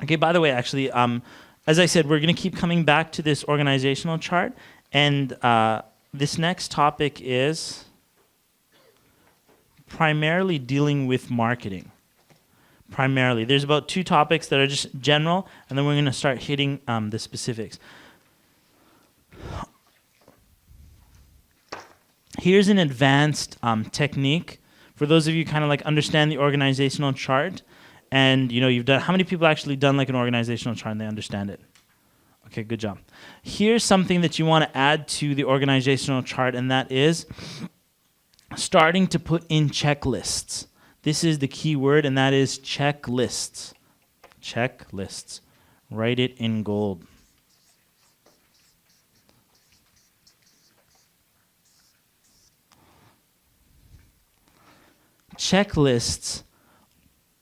Okay, by the way, actually, as I said, we're going to keep coming back to this organizational chart. And this next topic is primarily dealing with marketing. Primarily. There's about 2 topics that are just general, and then we're going to start hitting the specifics. Here's an advanced technique for those of you kind of like understand the organizational chart, and you've done. How many people actually done like an organizational chart and they understand it? Okay, good job. Here's something that you want to add to the organizational chart, and that is starting to put in checklists. This is the key word, and that is checklists. Checklists. Write it in gold. Checklists,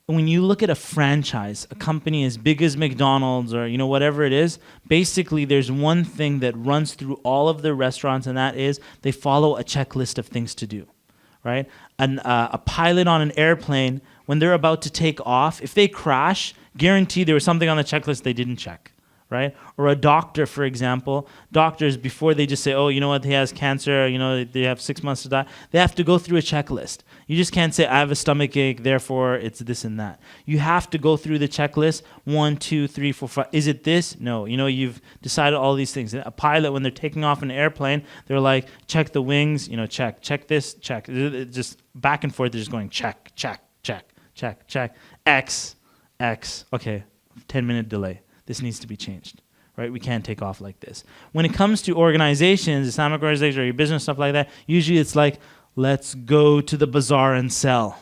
when you look at a franchise, a company as big as McDonald's or whatever it is, basically there's one thing that runs through all of their restaurants, and that is they follow a checklist of things to do. Right? A pilot on an airplane, when they're about to take off, if they crash, guaranteed there was something on the checklist they didn't check. Right? Or a doctor, for example. Doctors, before they just say, oh, you know what, he has cancer, they have 6 months to die, they have to go through a checklist. You just can't say, I have a stomach ache, therefore it's this and that. You have to go through the checklist, 1, 2, 3, 4, 5. Is it this? No. You've decided all these things. A pilot, when they're taking off an airplane, they're like, check the wings, check this, check. Just back and forth, they're just going check, check, check, check, check. X. Okay, 10-minute delay. This needs to be changed, right? We can't take off like this. When it comes to organizations, Islamic organizations or your business, stuff like that, usually it's like, let's go to the bazaar and sell.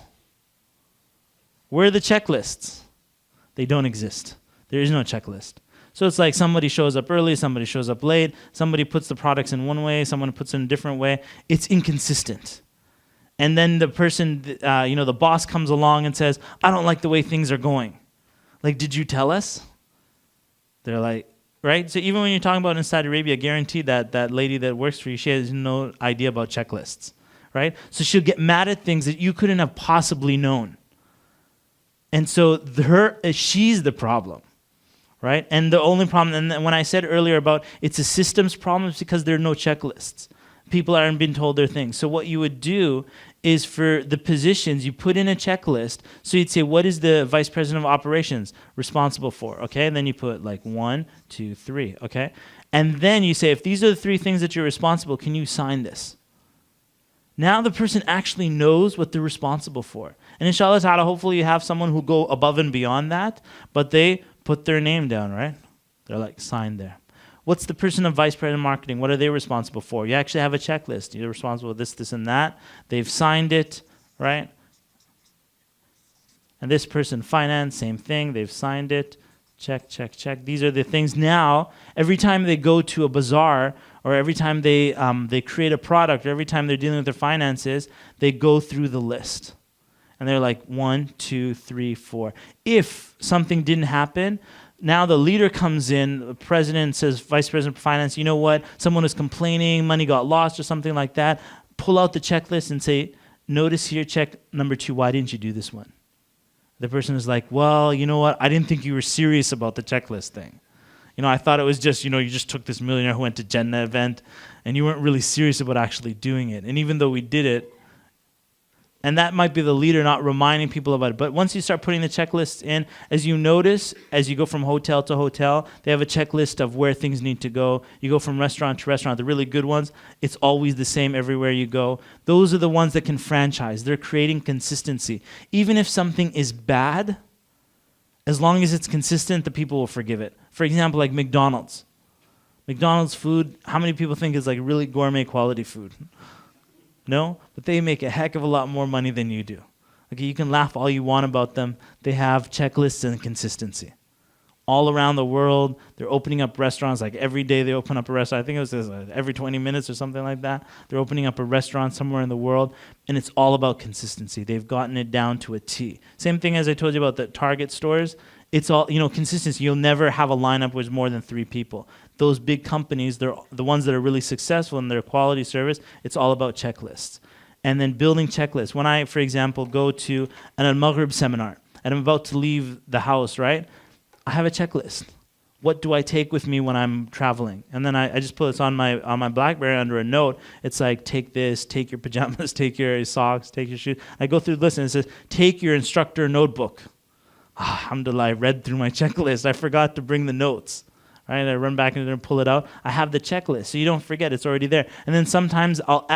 Where are the checklists? They don't exist. There is no checklist. So it's like somebody shows up early, somebody shows up late, somebody puts the products in one way, someone puts it in a different way. It's inconsistent. And then the person, the boss comes along and says, I don't like the way things are going. Like, did you tell us? They're like, right? So even when you're talking about in Saudi Arabia, guaranteed that lady that works for you, she has no idea about checklists, right? So she'll get mad at things that you couldn't have possibly known. And so she's the problem, right? And the only problem, and when I said earlier about it's a systems problem, it's because there are no checklists. People aren't being told their things. So what you would do is for the positions, you put in a checklist. So you'd say, what is the vice president of operations responsible for? Okay, and then you put like 1, 2, 3, okay? And then you say, if these are the 3 things that you're responsible, can you sign this? Now the person actually knows what they're responsible for. And inshallah ta'ala, hopefully you have someone who go above and beyond that, but they put their name down, right? They're like, sign there. What's the person of vice president of marketing? What are they responsible for? You actually have a checklist. You're responsible for this, this, and that. They've signed it, right? And this person, finance, same thing. They've signed it. Check, check, check. These are the things now. Every time they go to a bazaar, or every time they create a product, or every time they're dealing with their finances, they go through the list. And they're like 1, 2, 3, 4. If something didn't happen, now the leader comes in, the president says, vice president of finance, you know what, someone is complaining, money got lost or something like that. Pull out the checklist and say, notice here, check number 2, why didn't you do this one? The person is like, well, you know what, I didn't think you were serious about the checklist thing. I thought it was just, you just took this millionaire who went to Jannah event and you weren't really serious about actually doing it. And even though we did it, and that might be the leader not reminding people about it. But once you start putting the checklists in, as you notice, as you go from hotel to hotel, they have a checklist of where things need to go. You go from restaurant to restaurant. The really good ones, it's always the same everywhere you go. Those are the ones that can franchise. They're creating consistency. Even if something is bad, as long as it's consistent, the people will forgive it. For example, like McDonald's. McDonald's food, how many people think is like really gourmet quality food? No, but they make a heck of a lot more money than you do. Okay, you can laugh all you want about them. They have checklists and consistency. All around the world, they're opening up restaurants. Like every day they open up a restaurant. I think it was every 20 minutes or something like that. They're opening up a restaurant somewhere in the world, and it's all about consistency. They've gotten it down to a T. Same thing as I told you about the Target stores. It's all, consistency. You'll never have a lineup with more than 3 people. Those big companies, they're the ones that are really successful in their quality service, it's all about checklists. And then building checklists. When I, for example, go to an Al-Maghrib seminar, and I'm about to leave the house, right? I have a checklist. What do I take with me when I'm traveling? And then I just put this on my BlackBerry under a note. It's like, take this, take your pajamas, take your socks, take your shoes. I go through the list and it says, take your instructor notebook. Alhamdulillah, I read through my checklist. I forgot to bring the notes. Right? I run back in there and pull it out. I have the checklist, so you don't forget. It's already there. And then sometimes I'll,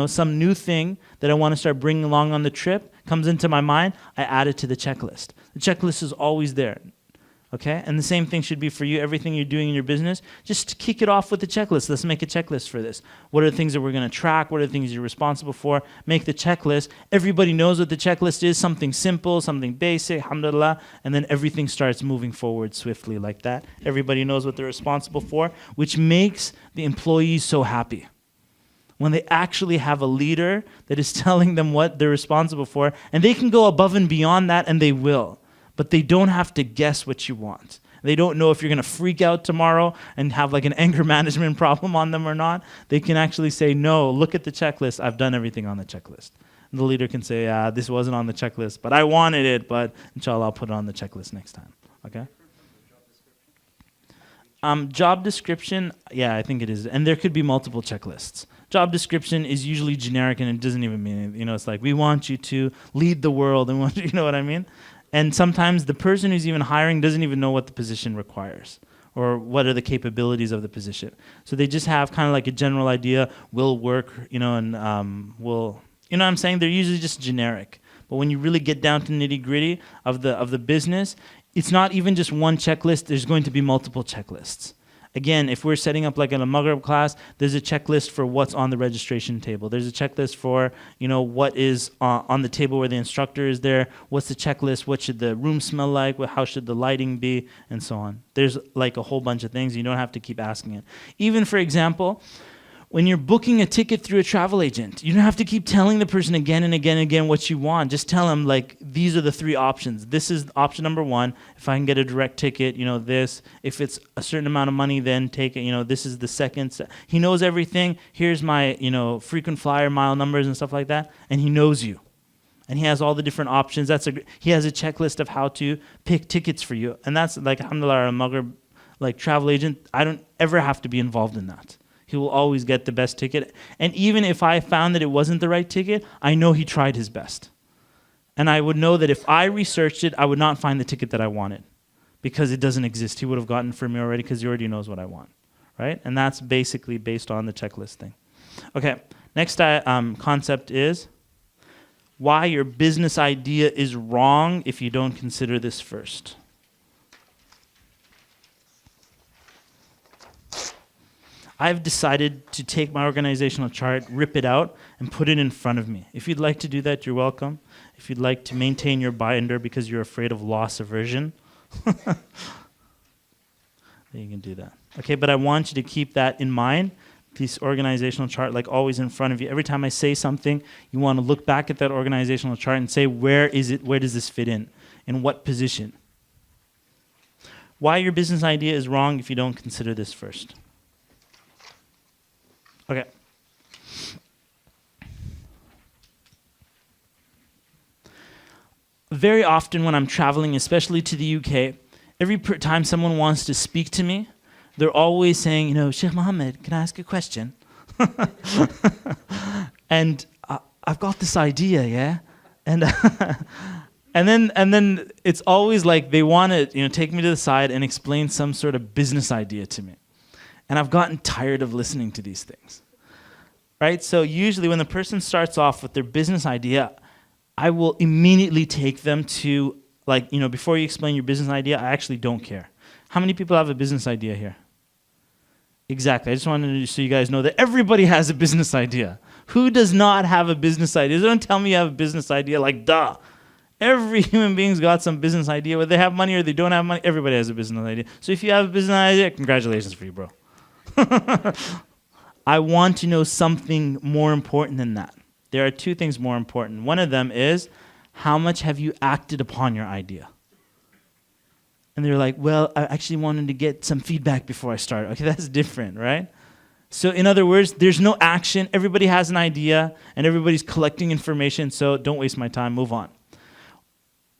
some new thing that I want to start bringing along on the trip comes into my mind. I add it to the checklist. The checklist is always there. Okay? And the same thing should be for you. Everything you're doing in your business, just kick it off with the checklist. Let's make a checklist for this. What are the things that we're going to track? What are the things you're responsible for? Make the checklist. Everybody knows what the checklist is, something simple, something basic, alhamdulillah, and then everything starts moving forward swiftly like that. Everybody knows what they're responsible for, which makes the employees so happy. When they actually have a leader that is telling them what they're responsible for, and they can go above and beyond that, and they will. But they don't have to guess what you want. They don't know if you're going to freak out tomorrow and have like an anger management problem on them or not. They can actually say, no, look at the checklist. I've done everything on the checklist. And the leader can say, this wasn't on the checklist, but I wanted it, but inshallah, I'll put it on the checklist next time. Okay? Job description, yeah, I think it is. And there could be multiple checklists. Job description is usually generic and it doesn't even mean anything. It's like, we want you to lead the world and you know what I mean? And sometimes the person who's even hiring doesn't even know what the position requires or what are the capabilities of the position. So they just have kind of like a general idea, will work, and will, you know what I'm saying? They're usually just generic. But when you really get down to nitty-gritty of the business, it's not even just one checklist, there's going to be multiple checklists. Again, if we're setting up like in a Maghrib class, there's a checklist for what's on the registration table. There's a checklist for, what is on the table where the instructor is there. What's the checklist? What should the room smell like? How should the lighting be? And so on. There's like a whole bunch of things. You don't have to keep asking it. Even, for example, when you're booking a ticket through a travel agent, you don't have to keep telling the person again and again and again what you want. Just tell them, like, these are the three options. This is option number one. If I can get a direct ticket, this. If it's a certain amount of money, then take it. This is the second. He knows everything. Here's my, frequent flyer mile numbers and stuff like that. And he knows you. And he has all the different options. He has a checklist of how to pick tickets for you. And that's, like, alhamdulillah, a Maghrib, like, travel agent. I don't ever have to be involved in that. He will always get the best ticket. And even if I found that it wasn't the right ticket, I know he tried his best. And I would know that if I researched it, I would not find the ticket that I wanted because it doesn't exist. He would have gotten it for me already because he already knows what I want, right? And that's basically based on the checklist thing. Okay, next concept is why your business idea is wrong if you don't consider this first. I've decided to take my organizational chart, rip it out, and put it in front of me. If you'd like to do that, you're welcome. If you'd like to maintain your binder because you're afraid of loss aversion, then you can do that. Okay, but I want you to keep that in mind, this organizational chart, like always in front of you. Every time I say something, you want to look back at that organizational chart and say, where is it? Where does this fit in? In what position? Why your business idea is wrong if you don't consider this first. Okay. Very often when I'm traveling, especially to the UK, every time someone wants to speak to me, they're always saying, Sheikh Mohammed, can I ask a question? And I've got this idea, yeah? And and then it's always like they want to take me to the side and explain some sort of business idea to me. And I've gotten tired of listening to these things, right? So usually when the person starts off with their business idea, I will immediately take them to, before you explain your business idea, I actually don't care. How many people have a business idea here? Exactly. I just wanted to so you guys know that everybody has a business idea. Who does not have a business idea? Don't tell me you have a business idea, duh. Every human being's got some business idea. Whether they have money or they don't have money, everybody has a business idea. So if you have a business idea, congratulations for you, bro. I want to know something more important than that. There are two things more important. One of them is, how much have you acted upon your idea? And they're like, well, I actually wanted to get some feedback before I start. Okay, that's different, right? So in other words, there's no action. Everybody has an idea, and everybody's collecting information, so don't waste my time. Move on.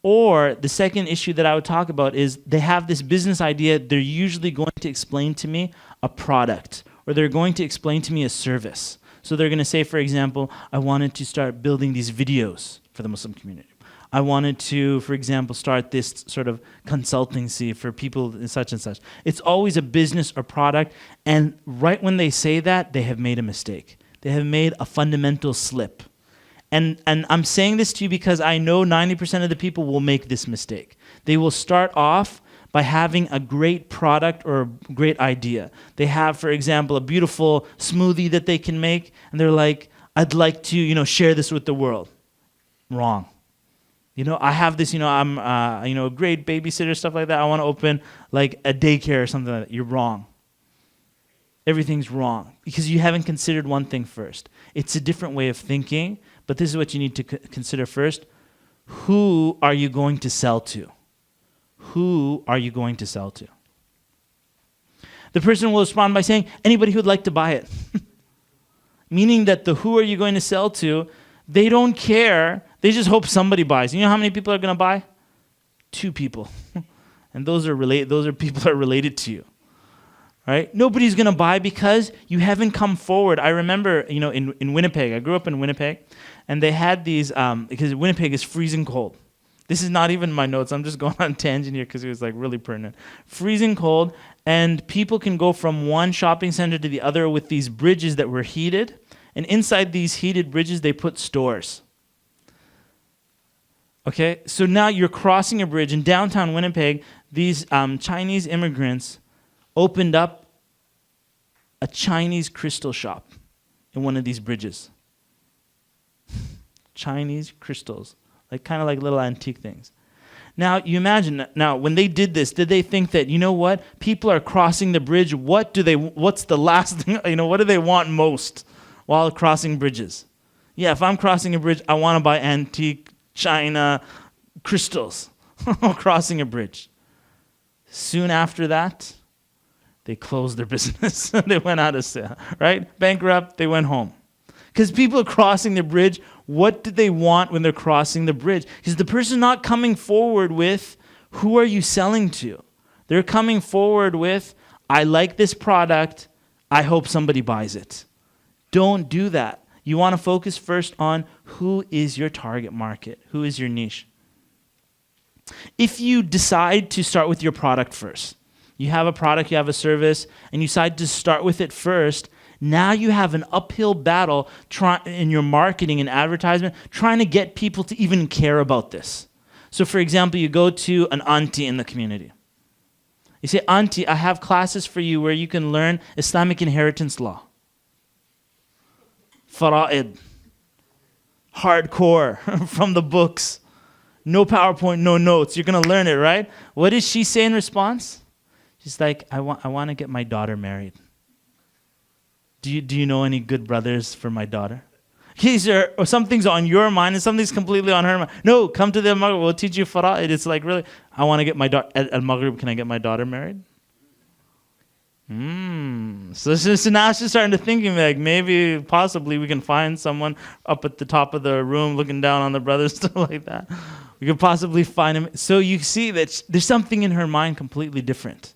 Or the second issue that I would talk about is they have this business idea. They're usually going to explain to me a product, or they're going to explain to me a service. So they're going to say, for example, I wanted to start building these videos for the Muslim community. I wanted to, for example, start this sort of consultancy for people and such. It's always a business or product, and right when they say that, they have made a mistake. They have made a fundamental slip. And I'm saying this to you because I know 90% of the people will make this mistake. They will start off by having a great product or a great idea. They have, for example, a beautiful smoothie that they can make, and they're like, I'd like to, share this with the world. Wrong. I have this, I'm, a great babysitter, stuff like that. I want to open like a daycare or something like that. You're wrong. Everything's wrong because you haven't considered one thing first. It's a different way of thinking, but this is what you need to consider first. Who are you going to sell to? Who are you going to sell to? The person will respond by saying, anybody who would like to buy it. Meaning that the who are you going to sell to, they don't care. They just hope somebody buys. You know how many people are going to buy? 2 people. And those are people that are related to you. Right? Nobody's going to buy because you haven't come forward. I remember, in Winnipeg, I grew up in Winnipeg, and they had these, because Winnipeg is freezing cold. This is not even my notes. I'm just going on a tangent here because it was like really pertinent. Freezing cold, and people can go from one shopping center to the other with these bridges that were heated, and inside these heated bridges, they put stores. Okay? So now you're crossing a bridge in downtown Winnipeg. These Chinese immigrants opened up a Chinese crystal shop in one of these bridges. Chinese crystals, kind of like little antique things. Now, you imagine, when they did this, did they think that, people are crossing the bridge, what's the last thing, what do they want most while crossing bridges? Yeah, if I'm crossing a bridge, I want to buy antique China crystals while crossing a bridge. Soon after that, they closed their business. They went out of sale, right? Bankrupt, they went home. Because people are crossing the bridge, what do they want when they're crossing the bridge? Because the person's not coming forward with, who are you selling to? They're coming forward with, I like this product, I hope somebody buys it. Don't do that. You want to focus first on who is your target market, who is your niche. If you decide to start with your product first, you have a product, you have a service, and you decide to start with it first, now you have an uphill battle in your marketing and advertisement, trying to get people to even care about this. So for example, you go to an auntie in the community. You say, auntie, I have classes for you where you can learn Islamic inheritance law. Fara'id. Hardcore from the books. No PowerPoint, no notes. You're going to learn it, right? What does she say in response? She's like, I want to get my daughter married. Do you know any good brothers for my daughter? Or something's on your mind and something's completely on her mind. No, come to the Maghrib. We'll teach you fara'id. It's like, really, I want to get my daughter, at Maghrib, can I get my daughter married? So now she's starting to think, like, maybe, possibly, we can find someone up at the top of the room looking down on the brothers, stuff like that. We could possibly find him. So you see that there's something in her mind completely different.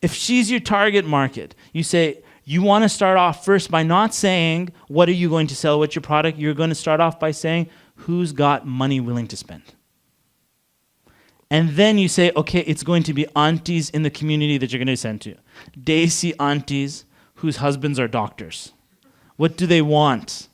If she's your target market, you say, you want to start off first by not saying, what are you going to sell, what's your product? You're going to start off by saying, who's got money willing to spend? And then you say, okay, it's going to be aunties in the community that you're going to send to. Desi aunties whose husbands are doctors. What do they want?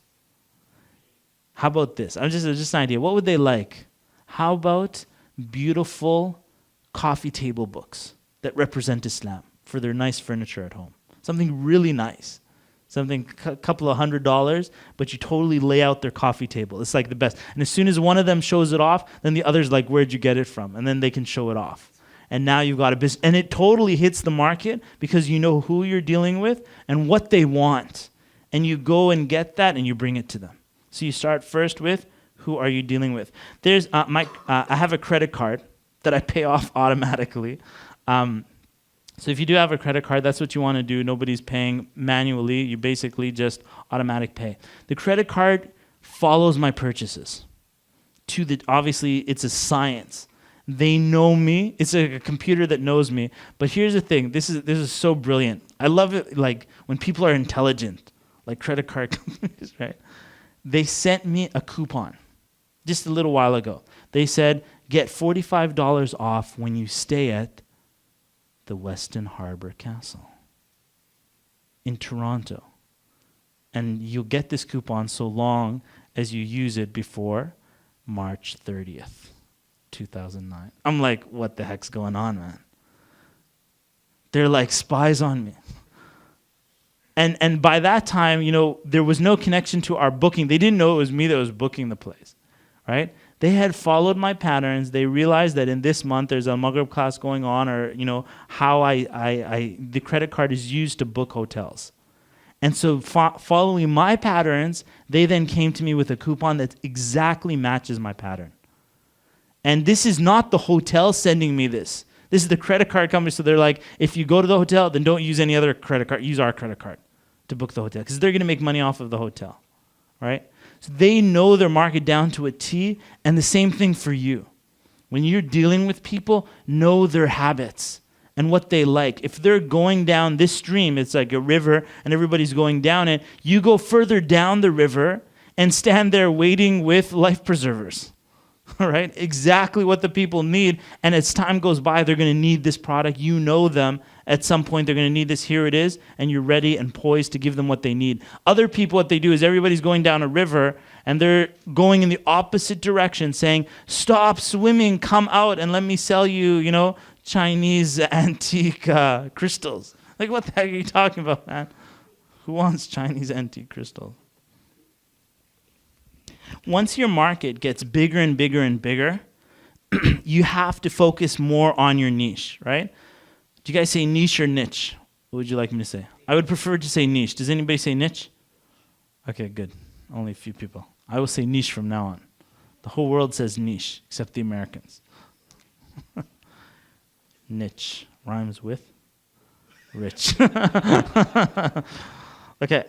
How about this? Just an idea. What would they like? How about beautiful coffee table books that represent Islam for their nice furniture at home? Something really nice. Something a couple of $100, but you totally lay out their coffee table. It's like the best. And as soon as one of them shows it off, then the other's like, where'd you get it from? And then they can show it off. And now you've got a business. And it totally hits the market because you know who you're dealing with and what they want. And you go and get that and you bring it to them. So you start first with, who are you dealing with? There's I have a credit card that I pay off automatically. So if you do have a credit card, that's what you want to do. Nobody's paying manually. You basically just automatic pay. The credit card follows my purchases. to the, obviously it's a science. They know me. It's a computer that knows me. But here's the thing. This is so brilliant. I love it, like when people are intelligent, like credit card companies, right? They sent me a coupon just a little while ago. They said, get $45 off when you stay at the Weston Harbor Castle in Toronto. And you'll get this coupon so long as you use it before March 30th, 2009. I'm like, what the heck's going on, man? They're like spies on me. And by that time, you know, there was no connection to our booking. They didn't know it was me that was booking the place, right? They had followed my patterns. They realized that in this month there's a Maghrib class going on, or, you know, how the credit card is used to book hotels. And so following my patterns, they then came to me with a coupon that exactly matches my pattern. And this is not the hotel sending me this. This is the credit card company. So they're like, if you go to the hotel, then don't use any other credit card. Use our credit card to book the hotel, because they're going to make money off of the hotel, right? So they know their market down to a T, and the same thing for you. When you're dealing with people, know their habits and what they like. If they're going down this stream, it's like a river, and everybody's going down it, you go further down the river and stand there waiting with life preservers. All right? Exactly what the people need. And as time goes by, they're going to need this product. You know them. At some point, they're going to need this. Here it is. And you're ready and poised to give them what they need. Other people, what they do is everybody's going down a river, and they're going in the opposite direction, saying, stop swimming, come out, and let me sell you, you know, Chinese antique crystals. Like, what the heck are you talking about, man? Who wants Chinese antique crystals? Once your market gets bigger and bigger and bigger, you have to focus more on your niche, right? Do you guys say niche or niche? What would you like me to say? I would prefer to say niche. Does anybody say niche? Okay, good. Only a few people. I will say niche from now on. The whole world says niche, except the Americans. Niche rhymes with rich. Okay.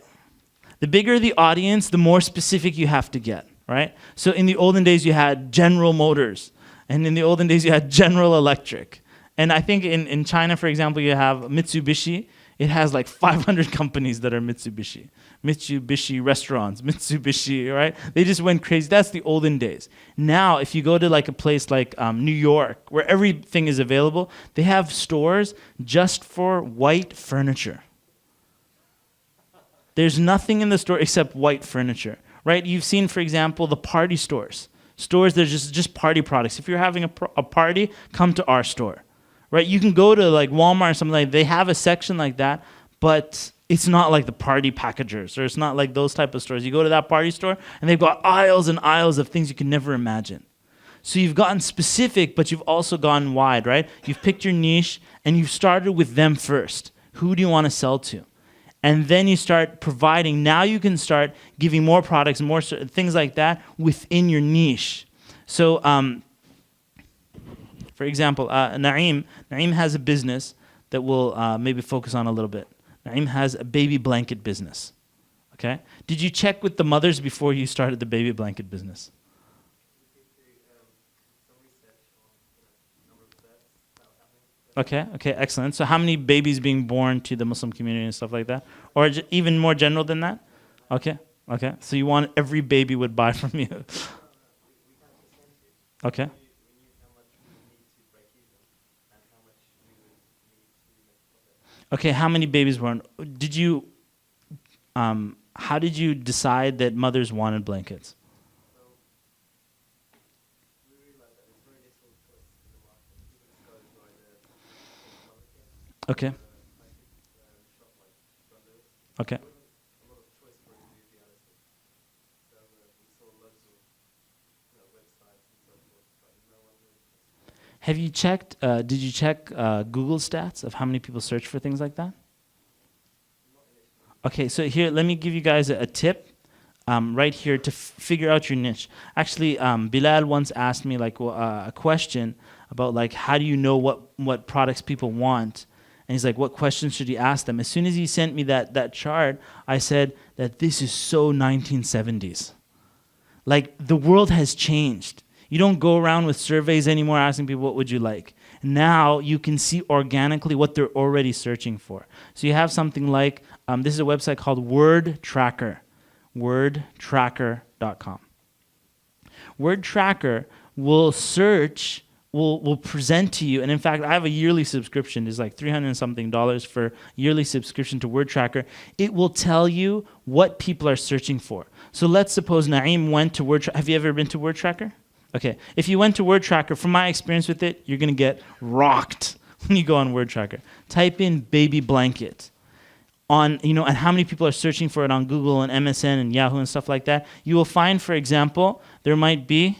The bigger the audience, the more specific you have to get, right? So in the olden days, you had General Motors. And in the olden days, you had General Electric. And I think in China, for example, you have Mitsubishi. It has like 500 companies that are Mitsubishi. Mitsubishi restaurants, Mitsubishi, right? They just went crazy. That's the olden days. Now, if you go to like a place like New York, where everything is available, they have stores just for white furniture. There's nothing in the store except white furniture, right? You've seen, for example, the party stores. Stores that are just party products. If you're having a party, come to our store, right? You can go to like Walmart or something like that. They have a section like that, but it's not like the party packagers, or it's not like those type of stores. You go to that party store, and they've got aisles and aisles of things you can never imagine. So you've gotten specific, but you've also gone wide, right? You've picked your niche, and you've started with them first. Who do you want to sell to? And then you start providing. Now you can start giving more products, more things like that within your niche. So, for example, Naeem has a business that we'll maybe focus on a little bit. Naeem has a baby blanket business. Okay? Did you check with the mothers before you started the baby blanket business? Okay, excellent. So how many babies being born to the Muslim community and stuff like that? Or even more general than that? Okay. So you want every baby would buy from you. Okay. Okay, how many babies born? How did you decide that mothers wanted blankets? Okay. Have you checked, did you check Google stats of how many people search for things like that? Okay, so here, let me give you guys a tip right here to figure out your niche. Actually, Bilal once asked me like a question about like, how do you know what products people want? And he's like, what questions should you ask them? As soon as he sent me that chart, I said that this is so 1970s. Like, the world has changed. You don't go around with surveys anymore asking people, what would you like? Now you can see organically what they're already searching for. So you have something like, this is a website called Word Tracker, wordtracker.com. Word Tracker will search, will present to you, and in fact, I have a yearly subscription. It's like $300 and something for yearly subscription to Word Tracker. It will tell you what people are searching for. So let's suppose Naeem went to Word Tracker. Have you ever been to Word Tracker? Okay, if you went to Word Tracker, from my experience with it, you're going to get rocked when you go on Word Tracker. Type in baby blanket and how many people are searching for it on Google and MSN and Yahoo and stuff like that. You will find, for example, there might be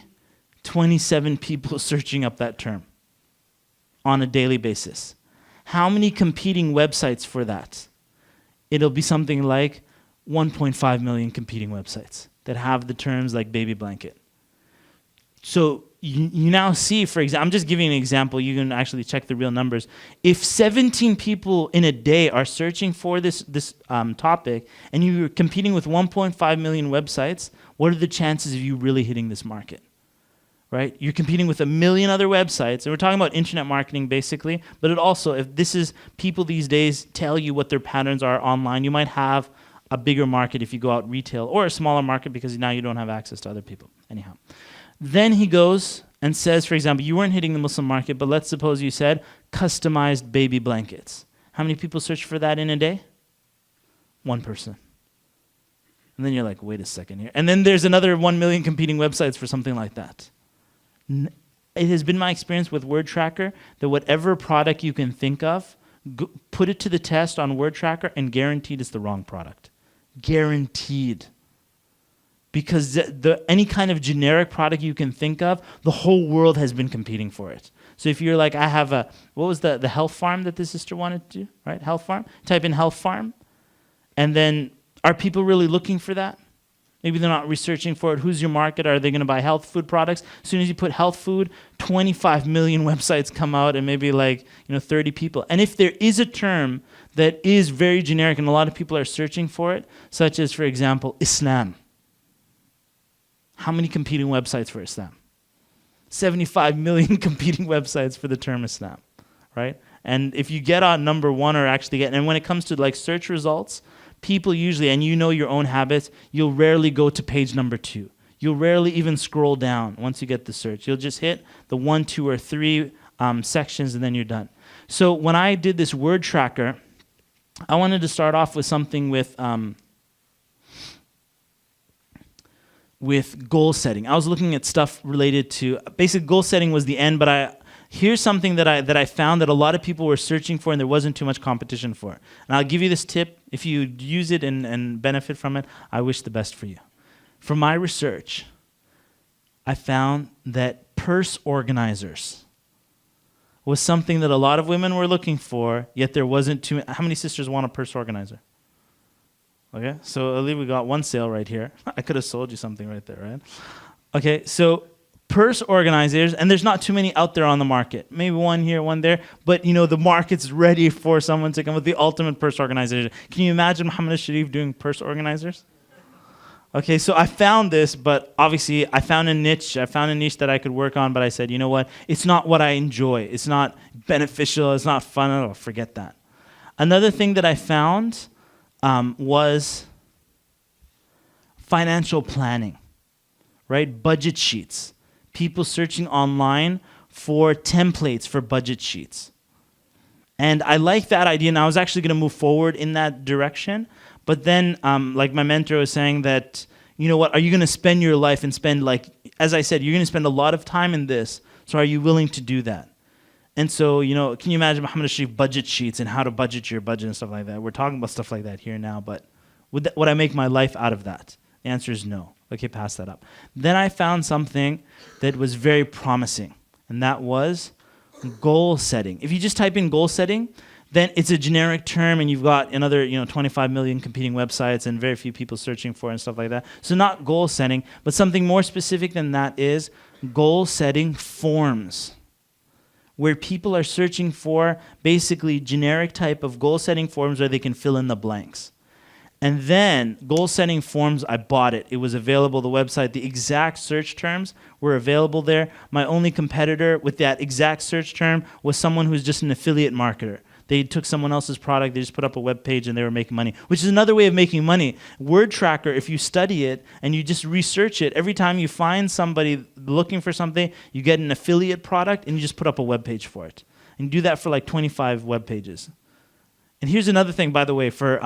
27 people searching up that term on a daily basis. How many competing websites for that? It'll be something like 1.5 million competing websites that have the terms like baby blanket. So you now see, for example, I'm just giving an example. You can actually check the real numbers. If 17 people in a day are searching for this topic, and you're competing with 1.5 million websites, what are the chances of you really hitting this market? Right? You're competing with 1 million other websites, and we're talking about internet marketing basically, but it also, if this is people these days tell you what their patterns are online, you might have a bigger market if you go out retail, or a smaller market because now you don't have access to other people. Anyhow. Then he goes and says, for example, you weren't hitting the Muslim market, but let's suppose you said customized baby blankets. How many people search for that in a day? One person. And then you're like, wait a second here. And then there's another 1 million competing websites for something like that. It has been my experience with Word Tracker that whatever product you can think of, put it to the test on Word Tracker and guaranteed it's the wrong product. Guaranteed. Because any kind of generic product you can think of, the whole world has been competing for it. So if you're like, I have what was the health farm that this sister wanted to do, right? Health farm. Type in health farm. And then, are people really looking for that? Maybe they're not researching for it. Who's your market? Are they going to buy health food products? As soon as you put health food, 25 million websites come out and maybe 30 people. And if there is a term that is very generic and a lot of people are searching for it, such as, for example, Islam. How many competing websites for Islam? 75 million competing websites for the term Islam, right? And if you get on number one or actually get, and when it comes to search results, people usually, and you know your own habits, you'll rarely go to page number 2. You'll rarely even scroll down once you get the search. You'll just hit the 1, 2, or 3 sections and then you're done. So when I did this word tracker, I wanted to start off with something with goal setting. I was looking at stuff related to, basic goal setting was the end, but here's something that I found that a lot of people were searching for and there wasn't too much competition for. And I'll give you this tip. If you use it and benefit from it, I wish the best for you. From my research, I found that purse organizers was something that a lot of women were looking for, yet there wasn't too many. How many sisters want a purse organizer? Okay, so Ali, we got one sale right here. I could have sold you something right there, right? Okay, so purse organizers, and there's not too many out there on the market. Maybe one here, one there, but the market's ready for someone to come with the ultimate purse organizer. Can you imagine Muhammad Sharif doing purse organizers? Okay, so I found this, but obviously I found a niche. I found a niche that I could work on, but I said, you know what? It's not what I enjoy. It's not beneficial. It's not fun. Oh, forget that. Another thing that I found was financial planning, right? Budget sheets. People searching online for templates for budget sheets. And I like that idea, and I was actually going to move forward in that direction. But then, like my mentor was saying that, you know what, are you going to spend your life and spend, as I said, you're going to spend a lot of time in this, so are you willing to do that? And so, can you imagine Muhammad Sharif budget sheets and how to budget your budget and stuff like that? We're talking about stuff like that here now, but would I make my life out of that? The answer is no. Okay, pass that up. Then I found something that was very promising, and that was goal setting. If you just type in goal setting, then it's a generic term, and you've got another 25 million competing websites and very few people searching for it and stuff like that. So not goal setting, but something more specific than that is goal setting forms, where people are searching for basically generic type of goal setting forms where they can fill in the blanks. And then goal setting forms, I bought it. It was available, the website, the exact search terms were available there. My only competitor with that exact search term was someone who's just an affiliate marketer. They took someone else's product, they just put up a web page and they were making money, which is another way of making money. Word Tracker, if you study it and you just research it, every time you find somebody looking for something, you get an affiliate product and you just put up a web page for it. And you do that for like 25 web pages. And here's another thing, by the way, for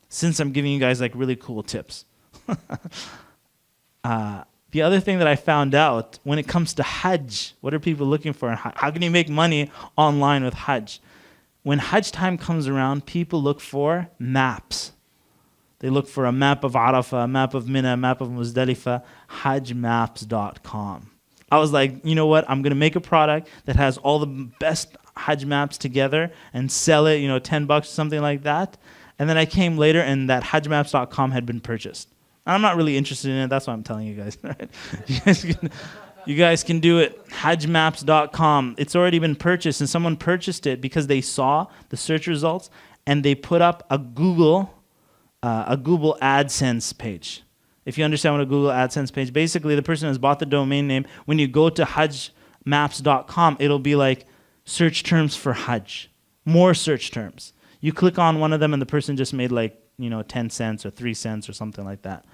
since I'm giving you guys like really cool tips. The other thing that I found out when it comes to Hajj, what are people looking for? How can you make money online with Hajj? When Hajj time comes around, people look for maps. They look for a map of Arafah, a map of Mina, a map of Muzdalifah, hajjmaps.com. I was like, you know what? I'm going to make a product that has all the best Hajj maps together and sell it, $10 or something like that. And then I came later and that hajjmaps.com had been purchased. And I'm not really interested in it. That's why I'm telling you guys. Right? You guys can do it. Hajjmaps.com. It's already been purchased, and someone purchased it because they saw the search results, and they put up a Google AdSense page. If you understand what a Google AdSense page, basically the person has bought the domain name. When you go to hajjmaps.com, it'll be like search terms for Hajj, more search terms. You click on one of them, and the person just made like 10 cents or 3 cents or something like that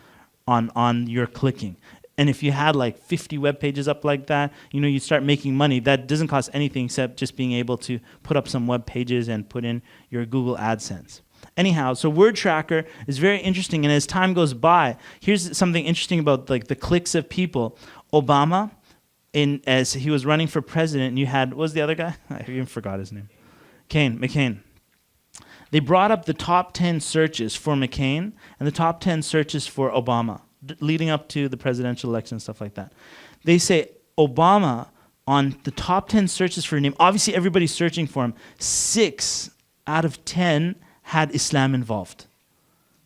on your clicking. And if you had like 50 web pages up like that, you start making money. That doesn't cost anything except just being able to put up some web pages and put in your Google AdSense. Anyhow, so Word Tracker is very interesting, and as time goes by, here's something interesting about like the clicks of people. Obama, as he was running for president, and you had, what was the other guy? I even forgot his name. McCain. They brought up the top 10 searches for McCain and the top 10 searches for Obama, leading up to the presidential election and stuff like that. They say Obama, on the top 10 searches for a name, obviously everybody's searching for him, 6 out of 10 had Islam involved.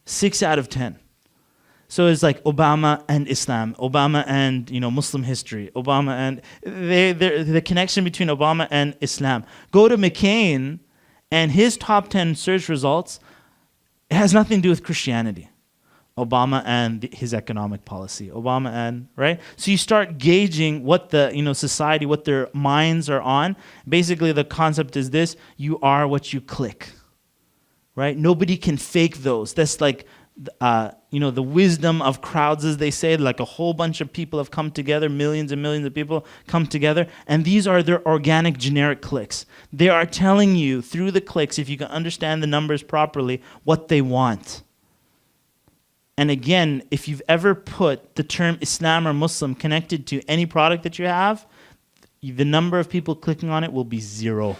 6 out of 10. So it's like Obama and Islam, Obama and Muslim history, Obama and the connection between Obama and Islam. Go to McCain, and his top 10 search results, it has nothing to do with Christianity. Obama and his economic policy. Obama and, right? So you start gauging what the, society, what their minds are on. Basically, the concept is this: you are what you click, right? Nobody can fake those. That's like, the wisdom of crowds, as they say. Like a whole bunch of people have come together, millions and millions of people come together, and these are their organic, generic clicks. They are telling you through the clicks, if you can understand the numbers properly, what they want. And again, if you've ever put the term Islam or Muslim connected to any product that you have, the number of people clicking on it will be zero.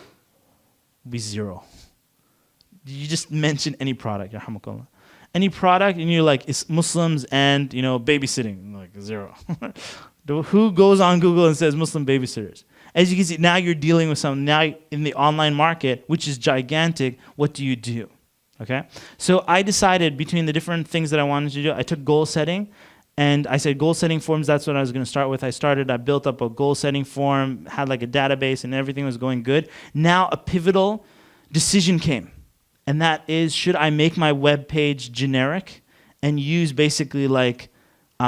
You just mention any product, yarhamukallah. Any product, and you're like, it's Muslims and, babysitting, like 0. Who goes on Google and says Muslim babysitters? As you can see, now you're dealing with something. Now in the online market, which is gigantic, what do you do? Okay? So I decided between the different things that I wanted to do, I took goal setting, and I said goal setting forms, that's what I was going to start with. I built up a goal setting form, had like a database, and everything was going good. Now a pivotal decision came. And that is, should I make my web page generic and use basically like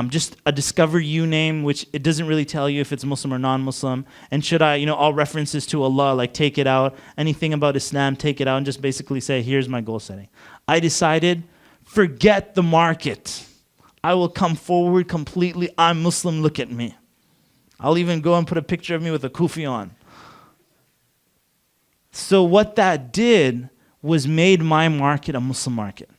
just a discover you name, which it doesn't really tell you if it's Muslim or non-Muslim? And should I, all references to Allah, like take it out, anything about Islam, take it out, and just basically say, here's my goal setting. I decided, forget the market. I will come forward completely. I'm Muslim, look at me. I'll even go and put a picture of me with a kufi on. So what that did was made my market a Muslim market,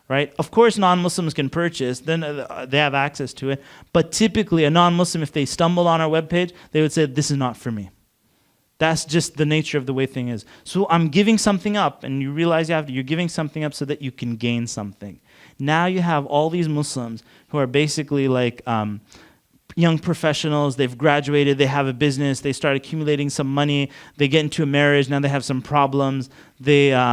right? Of course, non-Muslims can purchase, then they have access to it. But typically, a non-Muslim, if they stumble on our webpage, they would say, this is not for me. That's just the nature of the way thing is. So I'm giving something up, and you realize you're giving something up so that you can gain something. Now you have all these Muslims who are basically like young professionals, they've graduated, they have a business, they start accumulating some money, they get into a marriage, now they have some problems, they're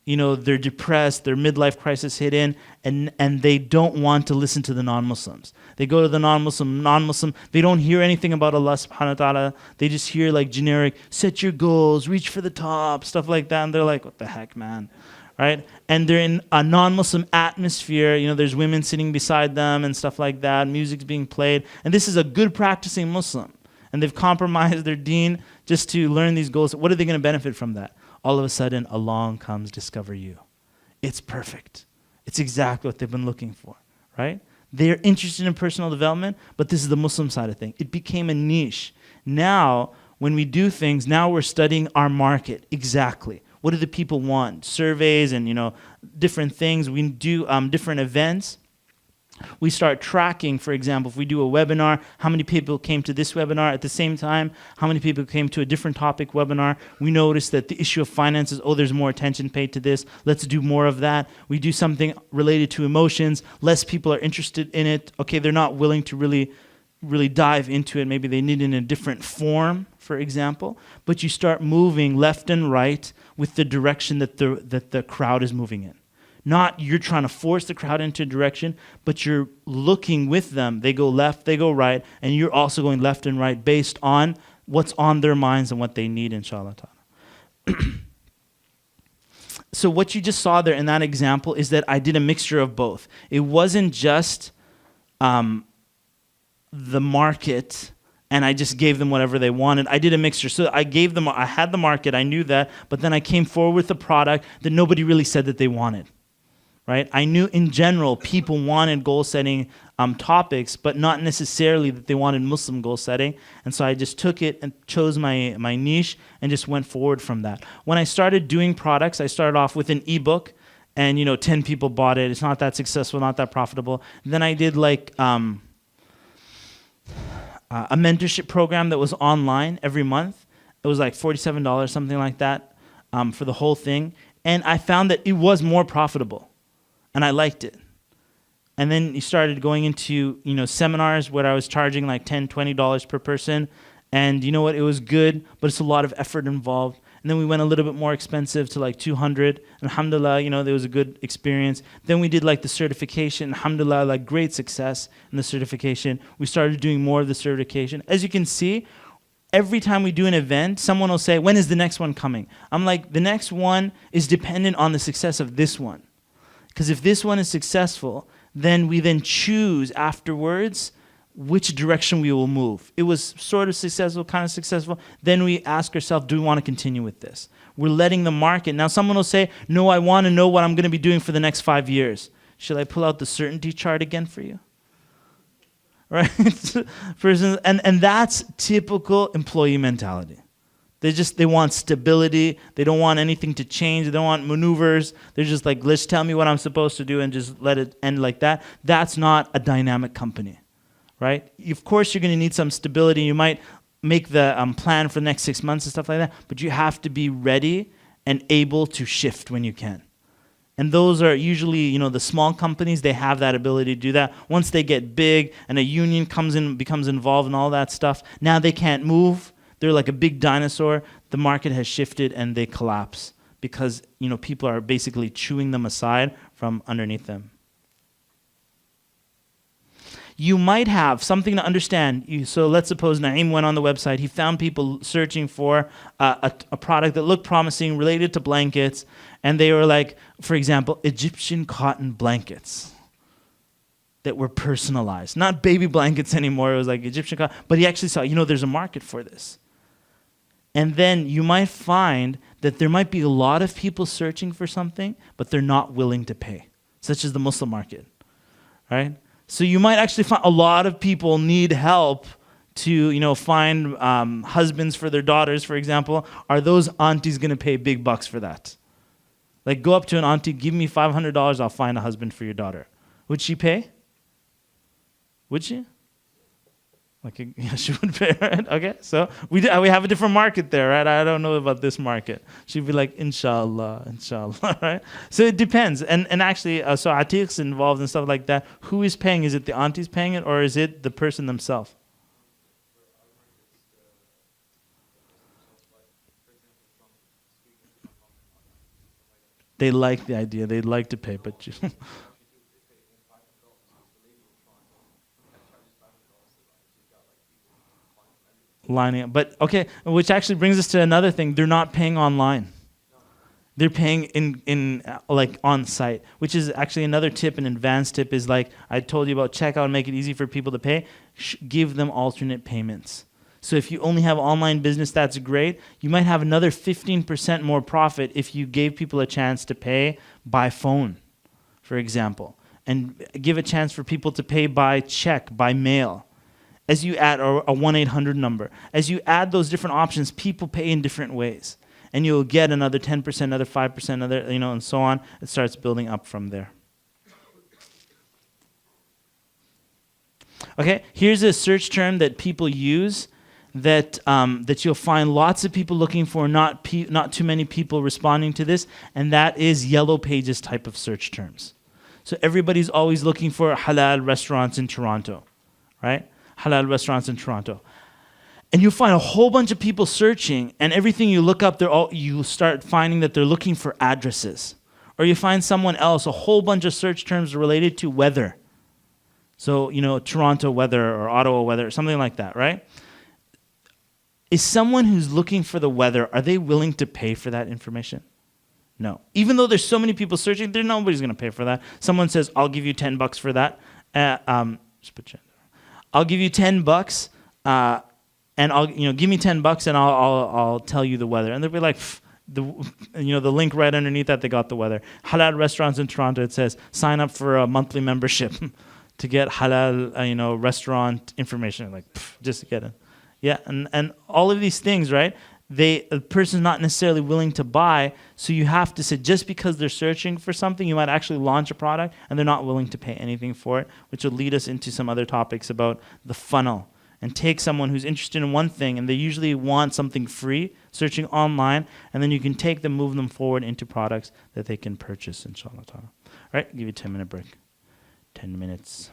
depressed, their midlife crisis hit in, and they don't want to listen to the non-Muslims. They go to the non-Muslim, they don't hear anything about Allah subhanahu wa ta'ala, they just hear like generic, set your goals, reach for the top, stuff like that, and they're like, what the heck, man? right? And they're in a non-Muslim atmosphere. There's women sitting beside them and stuff like that. Music's being played. And this is a good practicing Muslim. And they've compromised their deen just to learn these goals. What are they going to benefit from that? All of a sudden, along comes Discover You. It's perfect. It's exactly what they've been looking for, right? They're interested in personal development, but this is the Muslim side of things. It became a niche. Now, when we do things, now we're studying our market exactly. What do the people want? Surveys and different things. We do different events. We start tracking, for example, if we do a webinar, how many people came to this webinar at the same time, how many people came to a different topic webinar. We notice that the issue of finances, there's more attention paid to this, let's do more of that. We do something related to emotions, less people are interested in it. Okay, they're not willing to really dive into it. Maybe they need it in a different form, for example. But you start moving left and right with the direction that the crowd is moving in. Not you're trying to force the crowd into a direction, but you're looking with them. They go left, they go right, and you're also going left and right based on what's on their minds and what they need, inshallah ta'ala. So what you just saw there in that example is that I did a mixture of both. It wasn't just the market and I just gave them whatever they wanted. I did a mixture. So I had the market, I knew that, but then I came forward with a product that nobody really said that they wanted. Right? I knew in general people wanted goal setting topics, but not necessarily that they wanted Muslim goal setting. And so I just took it and chose my niche and just went forward from that. When I started doing products, I started off with an ebook, and 10 people bought it. It's not that successful, not that profitable. Then I did like a mentorship program that was online every month. It was like $47, something like that, for the whole thing. And I found that it was more profitable. And I liked it. And then you started going into, seminars where I was charging like $10, $20 per person. And you know what? It was good, but it's a lot of effort involved. And then we went a little bit more expensive to like 200. Alhamdulillah, there was a good experience. Then we did like the certification. Alhamdulillah, like great success in the certification. We started doing more of the certification. As you can see, every time we do an event, someone will say, when is the next one coming? I'm like, the next one is dependent on the success of this one. Because if this one is successful, then we then choose afterwards which direction we will move. It was sort of successful, kind of successful. Then we ask ourselves, do we want to continue with this? We're letting the market. Now someone will say, no, I want to know what I'm going to be doing for the next 5 years. Should I pull out the certainty chart again for you? Right? And that's typical employee mentality. They want stability. They don't want anything to change. They don't want maneuvers. They're just like, let's tell me what I'm supposed to do and just let it end like that. That's not a dynamic company, right? Of course, you're going to need some stability. You might make the plan for the next 6 months and stuff like that, but you have to be ready and able to shift when you can. And those are usually, the small companies, they have that ability to do that. Once they get big and a union becomes involved in all that stuff, now they can't move. They're like a big dinosaur. The market has shifted and they collapse because, people are basically chewing them aside from underneath them. You might have something to understand. So let's suppose Naeem went on the website. He found people searching for a product that looked promising related to blankets. And they were like, for example, Egyptian cotton blankets that were personalized. Not baby blankets anymore. It was like Egyptian cotton. But he actually saw, there's a market for this. And then you might find that there might be a lot of people searching for something, but they're not willing to pay, such as the Muslim market, right? So you might actually find a lot of people need help to, find husbands for their daughters, for example. Are those aunties going to pay big bucks for that? Like, go up to an auntie, give me $500, I'll find a husband for your daughter. Would she pay? Would she? Yeah, she would pay, right? Okay, so we have a different market there, right? I don't know about this market. She'd be like, inshallah, right? So it depends. And actually, so Atiq's involved and stuff like that. Who is paying? Is it the aunties paying it, or is it the person themselves? They like the idea. They'd like to pay, but you lining up. But okay, which actually brings us to another thing. They're not paying online. They're paying in like on site, which is actually another tip. An advanced tip is like I told you about checkout and make it easy for people to pay. Give them alternate payments. So if you only have online business, that's great. You might have another 15% more profit if you gave people a chance to pay by phone, for example, and give a chance for people to pay by check, by mail. As you add a 1-800 number, as you add those different options, people pay in different ways. And you'll get another 10%, another 5%, another, and so on. It starts building up from there. Okay, here's a search term that people use that you'll find lots of people looking for, not too many people responding to this, and that is yellow pages type of search terms. So everybody's always looking for halal restaurants in Toronto, right? Halal restaurants in Toronto. And you'll find a whole bunch of people searching, and everything you look up, you start finding that they're looking for addresses. Or you find someone else, a whole bunch of search terms related to weather. So, Toronto weather or Ottawa weather, something like that, right? Is someone who's looking for the weather, are they willing to pay for that information? No. Even though there's so many people searching, nobody's going to pay for that. Someone says, I'll give you $10 for that. I'll give you $10, and I'll give me $10 and I'll tell you the weather. And they'll be like, the link right underneath that, they got the weather. Halal restaurants in Toronto, it says, sign up for a monthly membership to get halal, restaurant information. Like, just to get it. Yeah, and all of these things, right? The person's not necessarily willing to buy, so you have to say, just because they're searching for something, you might actually launch a product, and they're not willing to pay anything for it, which will lead us into some other topics about the funnel. And take someone who's interested in one thing, and they usually want something free, searching online, and then you can take them, move them forward into products that they can purchase, inshallah ta'ala. All right, I'll give you a 10-minute break. 10 minutes.